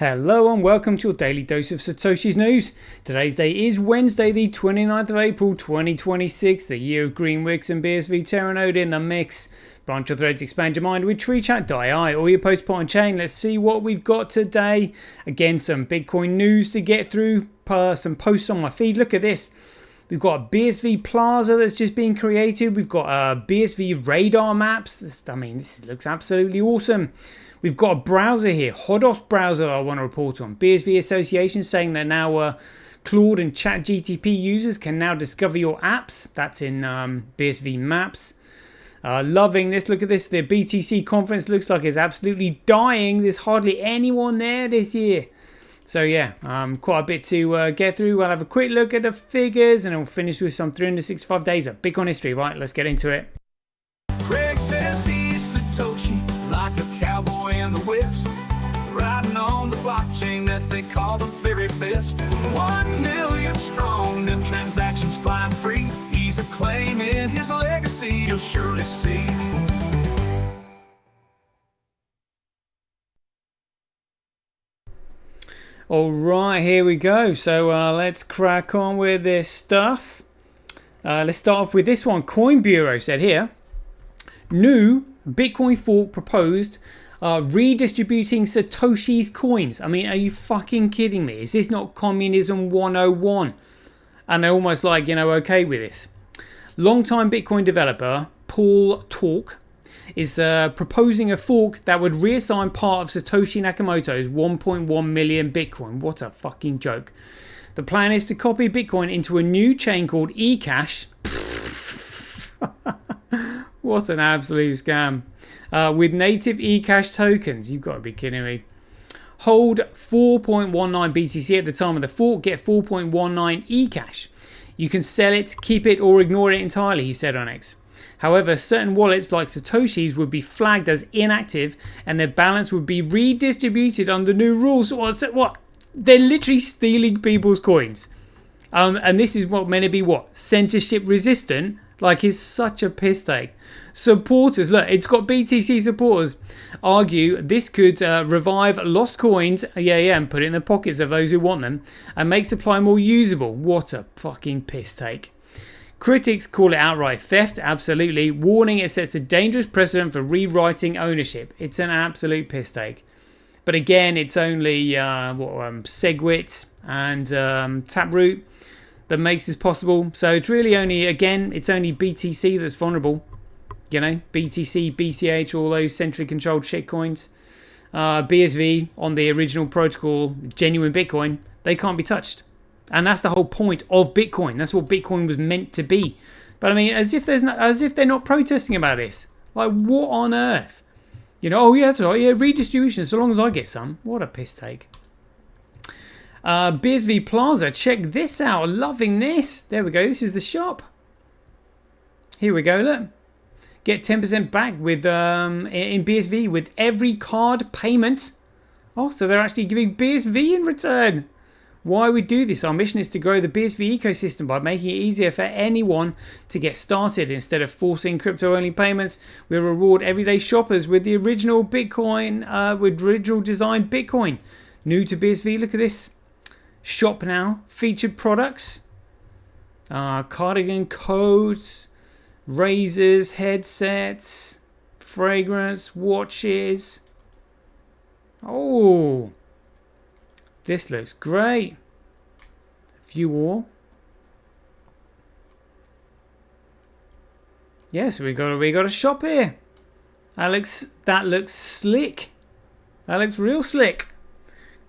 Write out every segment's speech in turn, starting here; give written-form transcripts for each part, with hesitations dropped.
Hello and welcome to your daily dose of Satoshi's news. Today's day is Wednesday the 29th of April 2026, the year of Green Wicks and BSV Terranode in the mix. Branch your threads, expand your mind with treechat.ai or your post pot on chain. Let's see what we've got today. Again, some Bitcoin news to get through, some posts on my feed. Look at this. We've got a BSV Plaza that's just been created. We've got BSV Radar maps. This looks absolutely awesome. We've got a browser here, Hodos browser, I want to report on. BSV Association saying that now Claude and ChatGTP users can now discover your apps. That's in BSV Maps. Loving this. Look at this. The BTC conference looks like it's absolutely dying. There's hardly anyone there this year. So yeah, quite a bit to get through. We'll have a quick look at the figures and we'll finish with some 365 days of Bitcoin history. Right, let's get into it. Craig says he's Satoshi, like a cowboy in the West, riding on the blockchain that they call the very best. 1 million strong, them transactions flying free. He's a claim in his legacy, you'll surely see. Alright, here we go. So let's crack on with this stuff. Let's start off with this one. Coin Bureau said here, new Bitcoin fork proposed redistributing Satoshi's coins. I mean, are you fucking kidding me? Is this not communism 101? And they're almost like, okay with this. Longtime Bitcoin developer Paul Talk is proposing a fork that would reassign part of Satoshi Nakamoto's 1.1 million Bitcoin. What a fucking joke. The plan is to copy Bitcoin into a new chain called eCash. What an absolute scam. With native eCash tokens. You've got to be kidding me. Hold 4.19 BTC at the time of the fork. Get 4.19 eCash. You can sell it, keep it, or ignore it entirely, he said on X. However, certain wallets like Satoshi's would be flagged as inactive and their balance would be redistributed under new rules. What? They're literally stealing people's coins. And this is meant to be censorship resistant? Like, it's such a piss take. Supporters, look, it's got BTC supporters argue this could revive lost coins, and put it in the pockets of those who want them and make supply more usable. What a fucking piss take. Critics call it outright theft, absolutely, warning it sets a dangerous precedent for rewriting ownership. It's an absolute piss take. But again, it's only SegWit and Taproot that makes this possible. So it's really only, it's only BTC that's vulnerable. BTC, BCH, all those centrally controlled shitcoins. BSV on the original protocol, genuine Bitcoin, they can't be touched. And that's the whole point of Bitcoin. That's what Bitcoin was meant to be. But I mean, as if they're not protesting about this. Like, what on earth? That's right. Yeah, redistribution. So long as I get some. What a piss take. BSV Plaza. Check this out. Loving this. There we go. This is the shop. Here we go. Look. Get 10% back with in BSV with every card payment. Oh, so they're actually giving BSV in return. Why we do this? Our mission is to grow the BSV ecosystem by making it easier for anyone to get started. Instead of forcing crypto-only payments, we reward everyday shoppers with the original Bitcoin, with original design Bitcoin. New to BSV, look at this. Shop now. Featured products. Cardigan coats, razors, headsets, fragrance, watches. Oh. This looks great. A few more. Yes, we got a shop here. That looks slick. That looks real slick.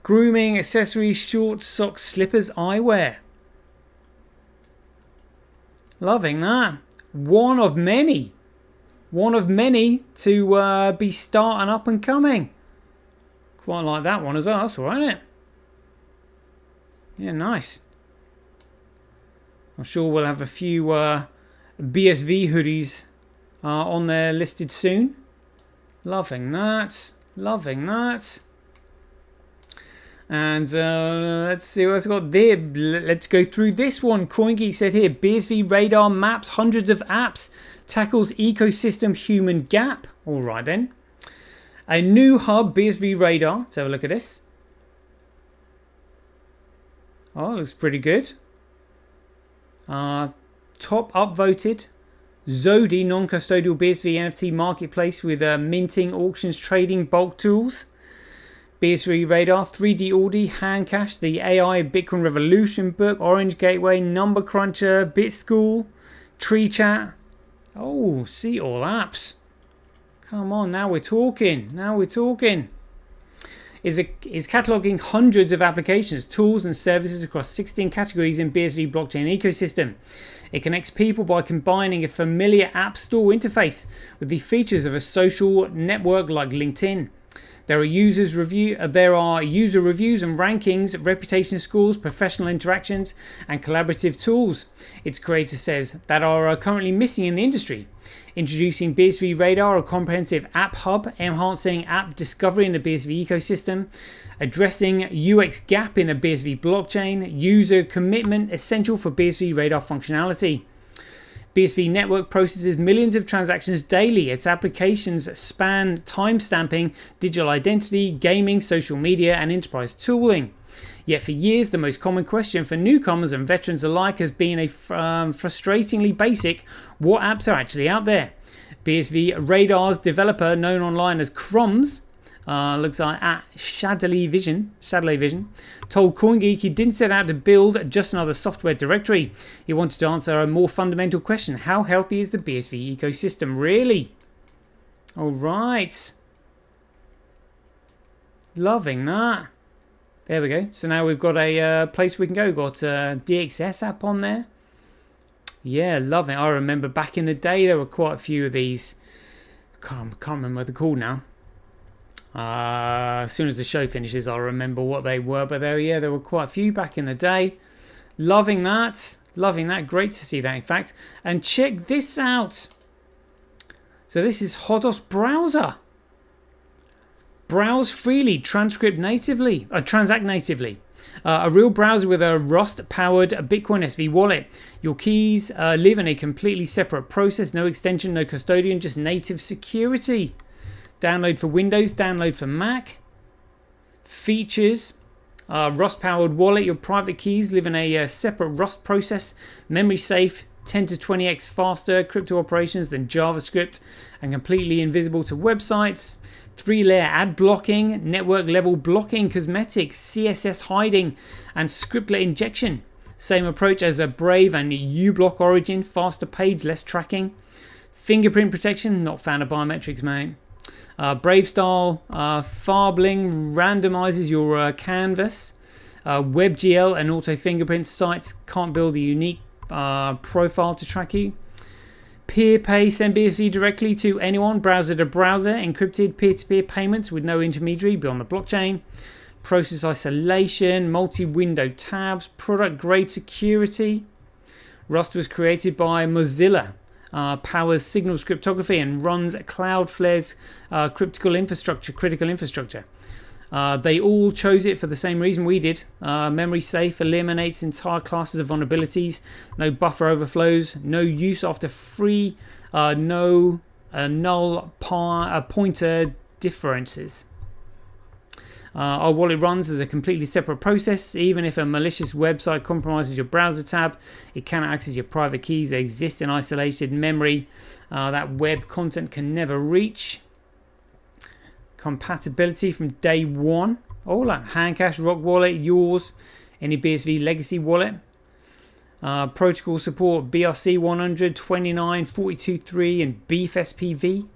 Grooming, accessories, shorts, socks, slippers, eyewear. Loving that. One of many. One of many to be starting up and coming. Quite like that one as well. That's all right, isn't it? Yeah, nice. I'm sure we'll have a few BSV hoodies on there listed soon. Loving that. Loving that. And let's see what's got there. Let's go through this one. CoinGeek said here, BSV Radar maps hundreds of apps, tackles ecosystem human gap. All right then. A new hub, BSV Radar. Let's have a look at this. Oh, looks pretty good. Top upvoted. Zodi, non-custodial BSV NFT marketplace with minting, auctions, trading, bulk tools. BSV Radar, 3D Audi, Handcash, the AI Bitcoin Revolution book, Orange Gateway, Number Cruncher, BitSchool, Tree Chat. Oh, see all apps. Come on, now we're talking. Now we're talking. Is cataloging hundreds of applications, tools and services across 16 categories in BSV blockchain ecosystem. It connects people by combining a familiar app store interface with the features of a social network like LinkedIn. There are user reviews and rankings, reputation scores, professional interactions, and collaborative tools, its creator says, that are currently missing in the industry. Introducing BSV Radar, a comprehensive app hub, enhancing app discovery in the BSV ecosystem, addressing UX gap in the BSV blockchain, user commitment essential for BSV Radar functionality. BSV Network processes millions of transactions daily. Its applications span timestamping, digital identity, gaming, social media, and enterprise tooling. Yet for years, the most common question for newcomers and veterans alike has been a frustratingly basic, what apps are actually out there? BSV Radar's developer, known online as Crumbs, looks like at Shadley Vision, told CoinGeek he didn't set out to build just another software directory. He wanted to answer a more fundamental question. How healthy is the BSV ecosystem really? All right. Loving that. There we go. So now we've got a place we can go. We've got a DXS app on there. Yeah, loving it. I remember back in the day there were quite a few of these. Can't remember what they're called now. As soon as the show finishes, I'll remember what they were. But there were quite a few back in the day. Loving that. Loving that. Great to see that, in fact. And check this out. So this is Hodos browser. Browse freely, transact natively. A real browser with a Rust-powered Bitcoin SV wallet. Your keys live in a completely separate process. No extension, no custodian, just native security. Download for Windows, download for Mac. Features. Rust-powered wallet. Your private keys live in a separate Rust process. Memory safe. 10 to 20x faster crypto operations than JavaScript. And completely invisible to websites. 3-layer ad blocking, network level blocking, cosmetics, CSS hiding, and scriptlet injection. Same approach as a Brave and uBlock origin, faster page, less tracking. Fingerprint protection, not fan of biometrics, mate. Brave style, farbling randomizes your canvas. WebGL and auto fingerprint sites can't build a unique profile to track you. PeerPay, send BSV directly to anyone, browser to browser, encrypted peer-to-peer payments with no intermediary beyond the blockchain. Process isolation, multi-window tabs, product-grade security. Rust was created by Mozilla, powers Signals cryptography and runs Cloudflare's critical infrastructure. They all chose it for the same reason we did. Memory safe, eliminates entire classes of vulnerabilities, no buffer overflows, no use after free, no null pointer differences. Our wallet runs as a completely separate process. Even if a malicious website compromises your browser tab, it cannot access your private keys. They exist in isolated memory that web content can never reach. Compatibility from day one. All that. Handcash, Rock Wallet, yours, any BSV legacy wallet. Protocol support BRC 100, 29, 42.3 and Beef SPV.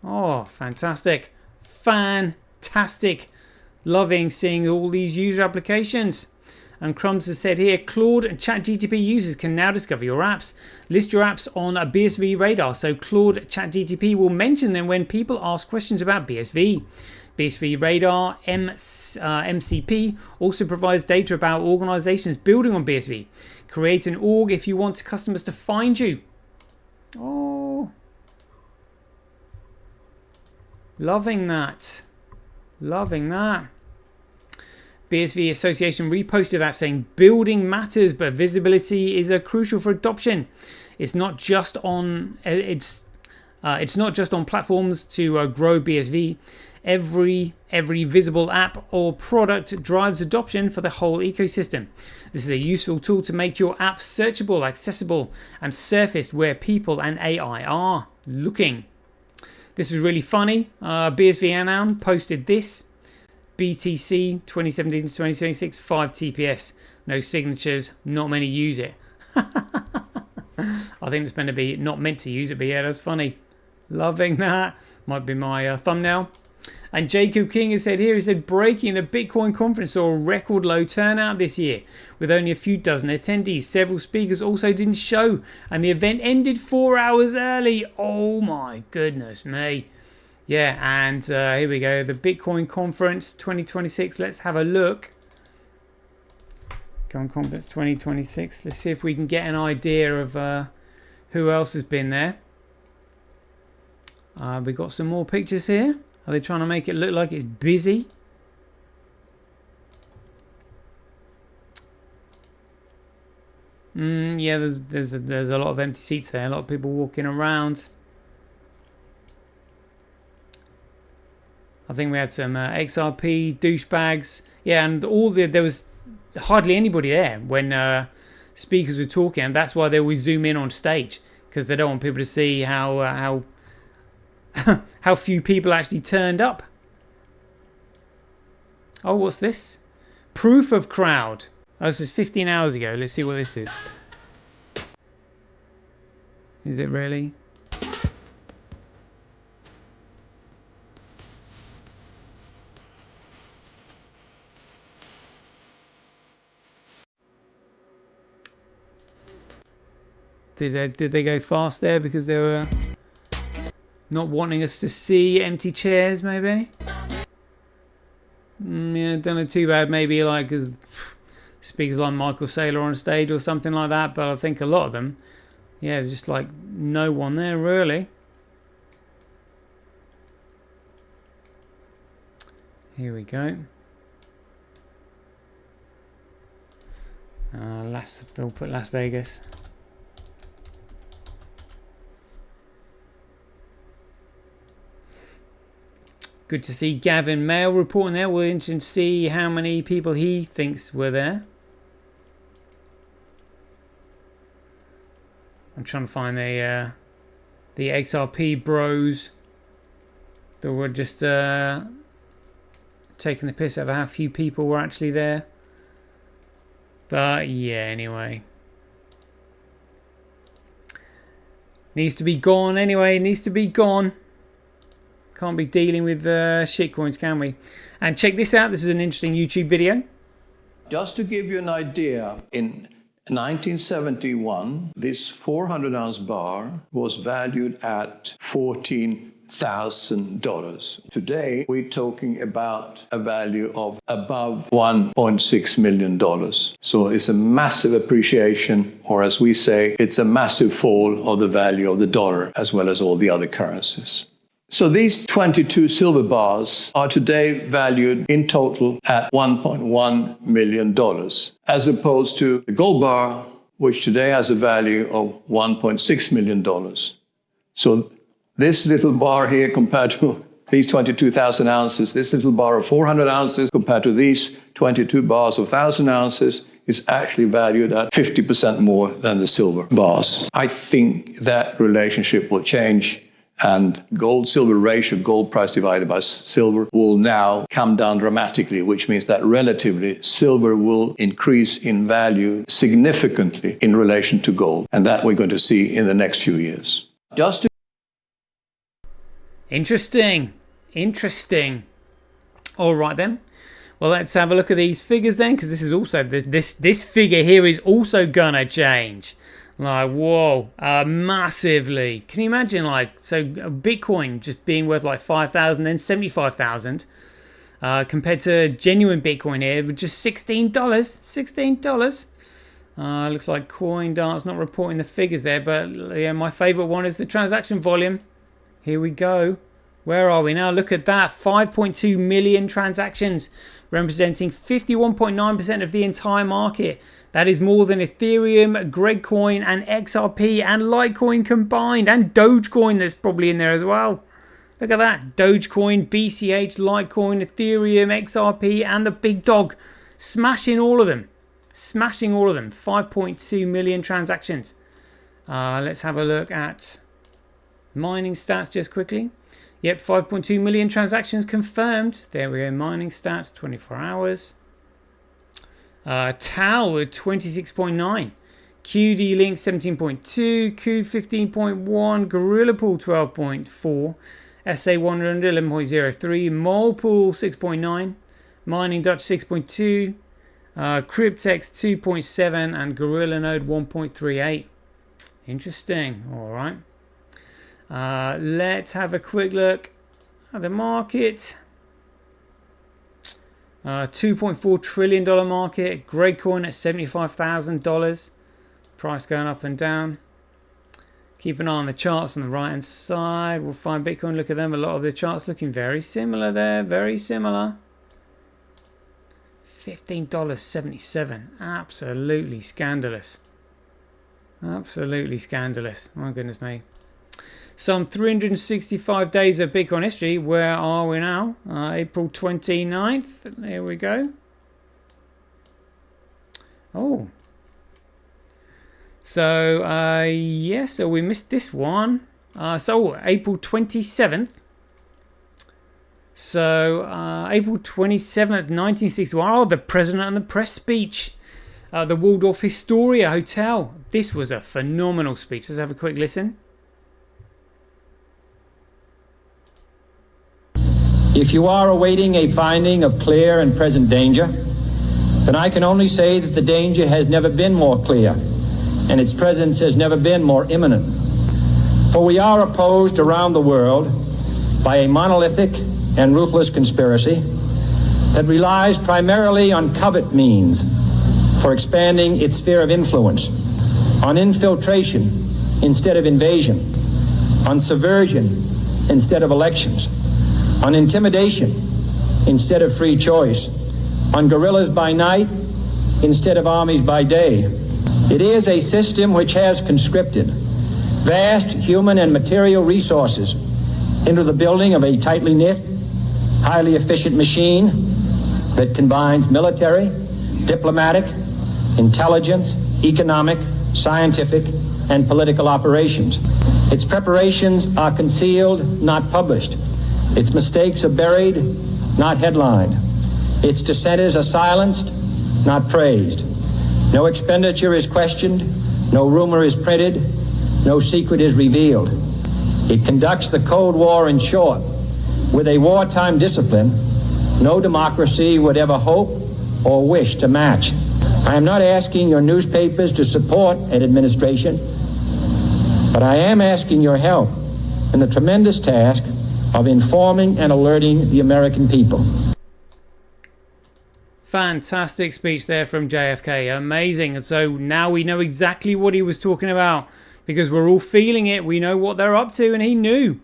Oh, fantastic. Fantastic. Loving seeing all these user applications. And Crumbs has said here, Claude and ChatGTP users can now discover your apps. List your apps on a BSV Radar, so Claude ChatGTP will mention them when people ask questions about BSV. BSV Radar MCP also provides data about organizations building on BSV. Create an org if you want customers to find you. Oh, loving that. Loving that. BSV Association reposted that saying building matters, but visibility is crucial for adoption. It's not just on platforms to grow BSV. Every visible app or product drives adoption for the whole ecosystem. This is a useful tool to make your app searchable, accessible, and surfaced where people and AI are looking. This is really funny. BSV Anon posted this. BTC 2017 to 2026, 5 TPS, no signatures, not many use it. I think it's meant to be not meant to use it, but yeah, that's funny. Loving that. Might be my thumbnail. And Jacob King has said here, he said, breaking the Bitcoin conference saw a record low turnout this year with only a few dozen attendees. Several speakers also didn't show and the event ended 4 hours early. Oh my goodness me. Yeah, and here we go. The Bitcoin conference 2026. Let's have a look. Bitcoin conference 2026. Let's see if we can get an idea of who else has been there. We've got some more pictures here. Are they trying to make it look like it's busy? Yeah, there's a lot of empty seats there. A lot of people walking around. I think we had some XRP douchebags. Yeah, and there was hardly anybody there when speakers were talking, and that's why they always zoom in on stage, because they don't want people to see how how few people actually turned up. Oh, what's this? Proof of crowd. Oh, this is 15 hours ago. Let's see what this is. Is it really? Did they go fast there because they were not wanting us to see empty chairs, maybe? Yeah, don't know too bad, maybe like because speakers like Michael Saylor on stage or something like that, but I think a lot of them, yeah, just like no one there really. Here we go. We'll put Las Vegas. Good to see Gavin Mail reporting there. We're interested to see how many people he thinks were there. I'm trying to find the XRP bros that were just taking the piss out of how few people were actually there. But yeah, anyway. Needs to be gone anyway. Needs to be gone. Can't be dealing with shitcoins, can we? And check this out. This is an interesting YouTube video. Just to give you an idea, in 1971, this 400-ounce bar was valued at $14,000. Today, we're talking about a value of above $1.6 million. So it's a massive appreciation, or as we say, it's a massive fall of the value of the dollar, as well as all the other currencies. So these 22 silver bars are today valued in total at $1.1 million, as opposed to the gold bar, which today has a value of $1.6 million. So this little bar here compared to these 22,000 ounces, this little bar of 400 ounces compared to these 22 bars of 1,000 ounces is actually valued at 50% more than the silver bars. I think that relationship will change. And gold-silver ratio, gold price divided by silver, will now come down dramatically, which means that relatively silver will increase in value significantly in relation to gold. And that we're going to see in the next few years. Interesting. All right then. Well, let's have a look at these figures then, because this is also this figure here is also gonna change. Like, whoa, massively. Can you imagine, like, so Bitcoin just being worth like 5,000, then 75,000, compared to genuine Bitcoin here with just $16. $16. Looks like CoinDart's not reporting the figures there, but yeah, my favorite one is the transaction volume. Here we go. Where are we now? Look at that, 5.2 million transactions, representing 51.9% of the entire market. That is more than Ethereum, Gregcoin, and XRP and Litecoin combined, and Dogecoin that's probably in there as well. Look at that. Dogecoin, BCH, Litecoin, Ethereum, XRP, and the big dog. Smashing all of them. Smashing all of them. 5.2 million transactions. Let's have a look at mining stats just quickly. Yep, 5.2 million transactions confirmed. There we go. Mining stats, 24 hours. Tau with 26.9. QD Link 17.2. Q 15.1. Gorilla Pool 12.4. SA100 11.03. Molepool 6.9. Mining Dutch 6.2. Cryptex 2.7 and Gorilla Node 1.38. Interesting. All right. Let's have a quick look at the market. $2.4 trillion market. Great coin at $75,000. Price going up and down. Keep an eye on the charts on the right hand side. We'll find Bitcoin. Look at them. A lot of the charts looking very similar there. Very similar. $15.77. Absolutely scandalous. Absolutely scandalous. My goodness me. Some 365 days of Bitcoin history. Where are we now? April 29th. There we go. Oh. So, yeah, so we missed this one. So, April 27th. So, April 27th, 1961. Oh, the President and the Press speech. The Waldorf Astoria Hotel. This was a phenomenal speech. Let's have a quick listen. If you are awaiting a finding of clear and present danger, then I can only say that the danger has never been more clear, and its presence has never been more imminent. For we are opposed around the world by a monolithic and ruthless conspiracy that relies primarily on covert means for expanding its sphere of influence, on infiltration instead of invasion, on subversion instead of elections, on intimidation instead of free choice, on guerrillas by night instead of armies by day. It is a system which has conscripted vast human and material resources into the building of a tightly knit, highly efficient machine that combines military, diplomatic, intelligence, economic, scientific, and political operations. Its preparations are concealed, not published. Its mistakes are buried, not headlined. Its dissenters are silenced, not praised. No expenditure is questioned, no rumor is printed, no secret is revealed. It conducts the Cold War, in short, with a wartime discipline no democracy would ever hope or wish to match. I am not asking your newspapers to support an administration, but I am asking your help in the tremendous task of informing and alerting the American people. Fantastic speech there from JFK. Amazing. And so now we know exactly what he was talking about because we're all feeling it. We know what they're up to, and he knew.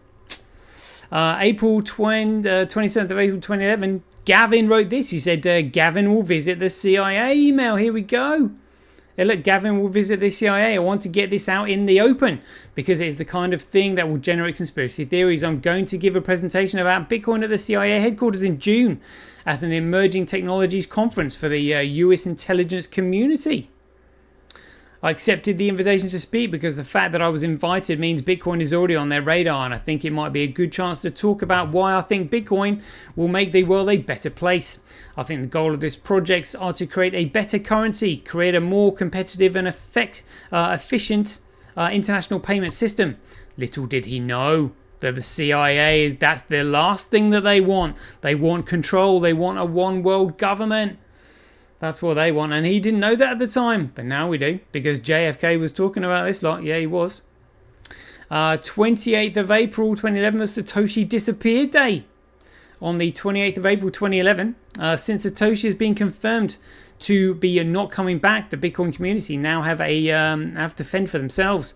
April 27th of April 2011, Gavin wrote this. He said, Gavin will visit the CIA email. Here we go. Hey, look, Gavin will visit the CIA. I want to get this out in the open because it is the kind of thing that will generate conspiracy theories. I'm going to give a presentation about Bitcoin at the CIA headquarters in June at an emerging technologies conference for the US intelligence community. I accepted the invitation to speak because the fact that I was invited means Bitcoin is already on their radar, and I think it might be a good chance to talk about why I think Bitcoin will make the world a better place. I think the goal of this project are to create a better currency, create a more competitive and efficient international payment system. Little did he know that the CIA that's the last thing that they want. They want control. They want a one world government. That's what they want, and he didn't know that at the time, but now we do, because JFK was talking about this lot. Yeah, he was. 28th of April 2011 was Satoshi Disappear Day. On the 28th of April 2011, since Satoshi has been confirmed to be not coming back, the Bitcoin community now have to fend for themselves.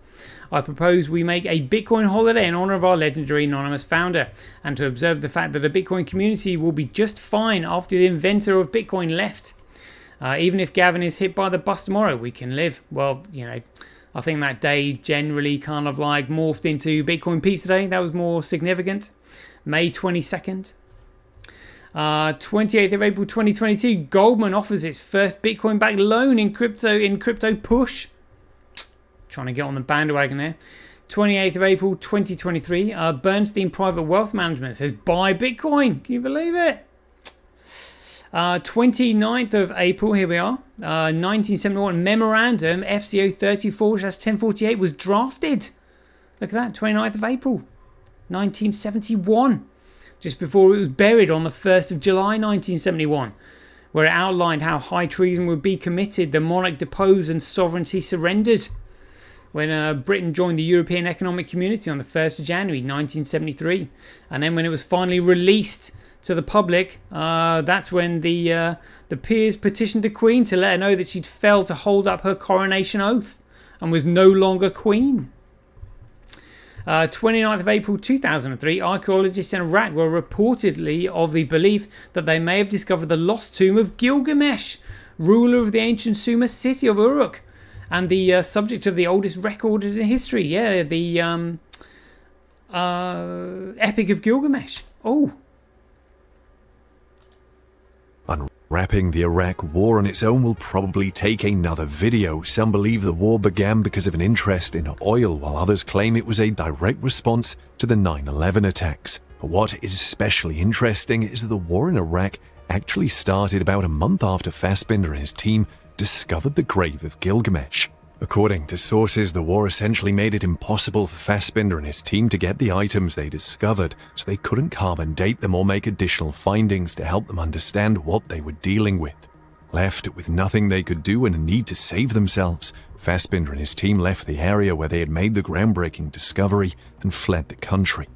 I propose we make a Bitcoin holiday in honor of our legendary anonymous founder, and to observe the fact that the Bitcoin community will be just fine after the inventor of Bitcoin left. Even if Gavin is hit by the bus tomorrow, we can live. Well, you know, I think that day generally kind of like morphed into Bitcoin Pizza Day. That was more significant. May 22nd. 28th of April 2022, Goldman offers its first Bitcoin-backed loan in crypto push. Trying to get on the bandwagon there. 28th of April 2023, Bernstein Private Wealth Management says buy Bitcoin. Can you believe it? 29th of April, here we are. 1971 memorandum FCO 34/1048 was drafted. Look at that, 29th of April 1971. Just before it was buried on the 1st of July 1971, where it outlined how high treason would be committed, the monarch deposed and sovereignty surrendered. When Britain joined the European Economic Community on the 1st of January 1973. And then when it was finally released to the public, that's when the peers petitioned the Queen to let her know that she'd failed to hold up her coronation oath and was no longer Queen. 29th of April 2003, archaeologists in Iraq were reportedly of the belief that they may have discovered the lost tomb of Gilgamesh, ruler of the ancient Sumer city of Uruk, and the subject of the oldest recorded in history. Yeah, the Epic of Gilgamesh. Oh. Unwrapping the Iraq War on its own will probably take another video. Some believe the war began because of an interest in oil, while others claim it was a direct response to the 9/11 attacks. But what is especially interesting is that the war in Iraq actually started about a month after Fassbinder and his team discovered the grave of Gilgamesh. According to sources, the war essentially made it impossible for Fassbinder and his team to get the items they discovered, so they couldn't carbon date them or make additional findings to help them understand what they were dealing with. Left with nothing they could do and a need to save themselves, Fassbinder and his team left the area where they had made the groundbreaking discovery and fled the country.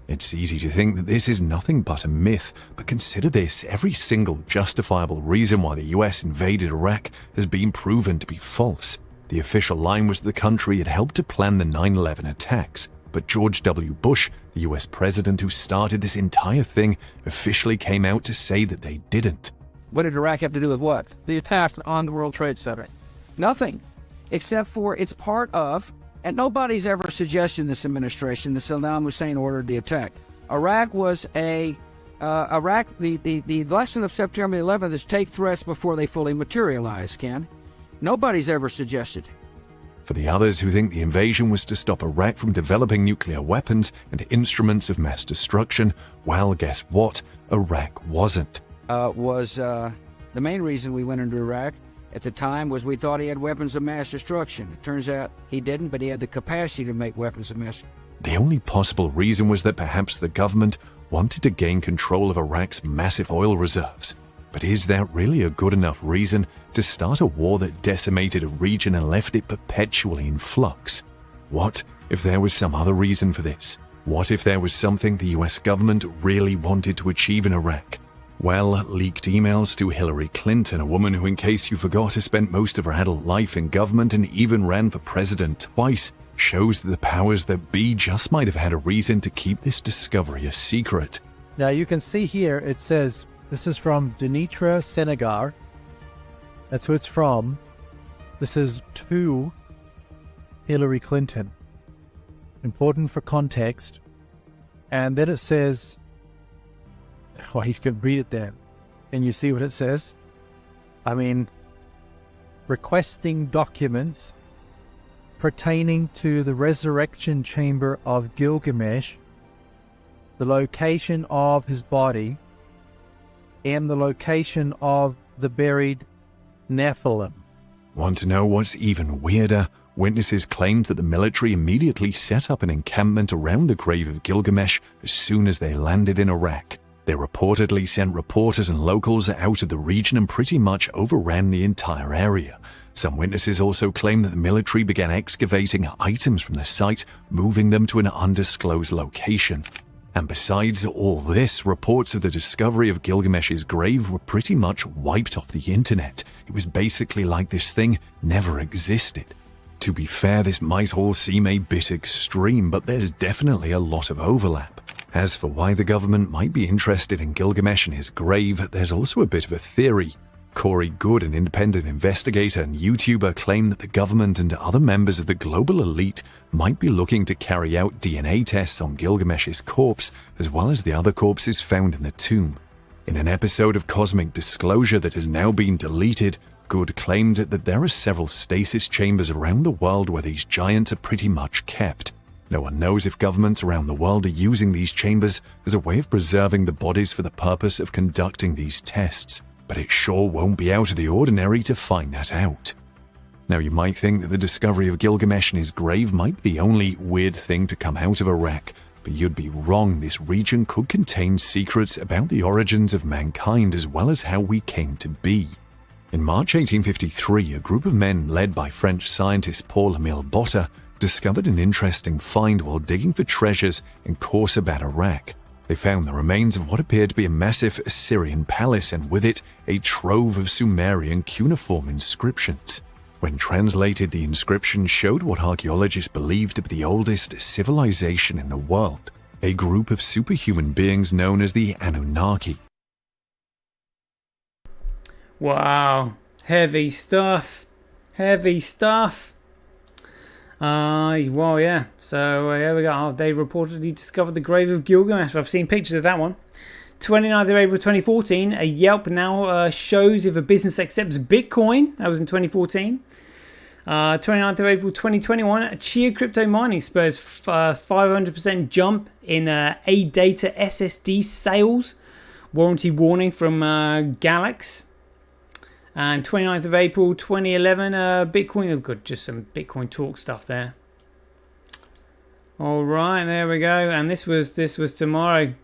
It's easy to think that this is nothing but a myth, but consider this: every single justifiable reason why the US invaded Iraq has been proven to be false. The official line was that the country had helped to plan the 9/11 attacks, but George W. Bush, the US president who started this entire thing, officially came out to say that they didn't. What did Iraq have to do with what? The attack on the World Trade Center. Nothing, except for it's part of, and nobody's ever suggested in this administration that Saddam Hussein ordered the attack. Iraq was the lesson of September 11th is take threats before they fully materialize, Ken. Nobody's ever suggested. For the others who think the invasion was to stop Iraq from developing nuclear weapons and instruments of mass destruction, well, guess what? Iraq wasn't. The main reason we went into Iraq at the time was we thought he had weapons of mass destruction. It turns out he didn't, but he had the capacity to make weapons of mass destruction. The only possible reason was that perhaps the government wanted to gain control of Iraq's massive oil reserves. But is that really a good enough reason to start a war that decimated a region and left it perpetually in flux? What if there was some other reason for this? What if there was something the US government really wanted to achieve in Iraq? Well, leaked emails to Hillary Clinton, a woman who, in case you forgot, has spent most of her adult life in government and even ran for president twice, shows that the powers that be just might have had a reason to keep this discovery a secret. Now you can see here it says, this is from Denitra Senegar. That's who it's from. This is to Hillary Clinton. Important for context. And then it says, well, you can read it there. Can you see what it says? I mean, requesting documents pertaining to the resurrection chamber of Gilgamesh, the location of his body, and the location of the buried Nephilim. Want to know what's even weirder? Witnesses claimed that the military immediately set up an encampment around the grave of Gilgamesh as soon as they landed in Iraq. They reportedly sent reporters and locals out of the region and pretty much overran the entire area. Some witnesses also claim that the military began excavating items from the site, moving them to an undisclosed location. And besides all this, reports of the discovery of Gilgamesh's grave were pretty much wiped off the internet. It was basically like this thing never existed. To be fair, this might all seem a bit extreme, but there's definitely a lot of overlap. As for why the government might be interested in Gilgamesh and his grave, there's also a bit of a theory. Corey Good, an independent investigator and YouTuber, claimed that the government and other members of the global elite might be looking to carry out DNA tests on Gilgamesh's corpse, as well as the other corpses found in the tomb. In an episode of Cosmic Disclosure that has now been deleted, Good claimed that there are several stasis chambers around the world where these giants are pretty much kept. No one knows if governments around the world are using these chambers as a way of preserving the bodies for the purpose of conducting these tests, but it sure won't be out of the ordinary to find that out. Now, you might think that the discovery of Gilgamesh and his grave might be the only weird thing to come out of Iraq, but you'd be wrong. This region could contain secrets about the origins of mankind as well as how we came to be. In March 1853, a group of men led by French scientist Paul-Émile Botta discovered an interesting find while digging for treasures in Khorsabad, Iraq. They found the remains of what appeared to be a massive Assyrian palace, and with it, a trove of Sumerian cuneiform inscriptions. When translated, the inscriptions showed what archaeologists believed to be the oldest civilization in the world, a group of superhuman beings known as the Anunnaki. Wow, heavy stuff. Heavy stuff. Well, yeah. So here we go. Oh, they reportedly discovered the grave of Gilgamesh. I've seen pictures of that one. 29th of April 2014, a Yelp now shows if a business accepts Bitcoin. That was in 2014. 29th of April 2021, a Chia crypto mining spurs 500% jump in A-Data SSD sales. Warranty warning from Galax. And 29th of April 2011, Bitcoin. Oh, good, just some Bitcoin talk stuff there. All right, there we go. And this was tomorrow.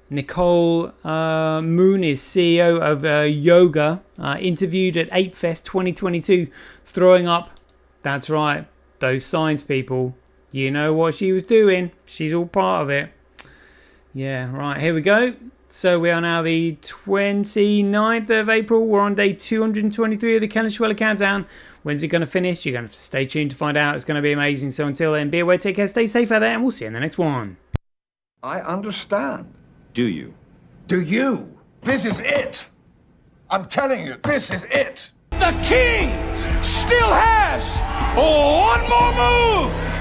Nicole Muniz, CEO of Yoga, interviewed at ApeFest 2022, throwing up. That's right, those signs, people. You know what she was doing. She's all part of it. Yeah, right, here we go. So we are now the 29th of April. We're on day 223 of the Venezuela countdown. When's it going to finish? You're going to have to stay tuned to find out. It's going to be amazing. So until then, be aware, take care, stay safe out there, and we'll see you in the next one. I understand. Do you? Do you? This is it. I'm telling you, this is it. The king still has one more move.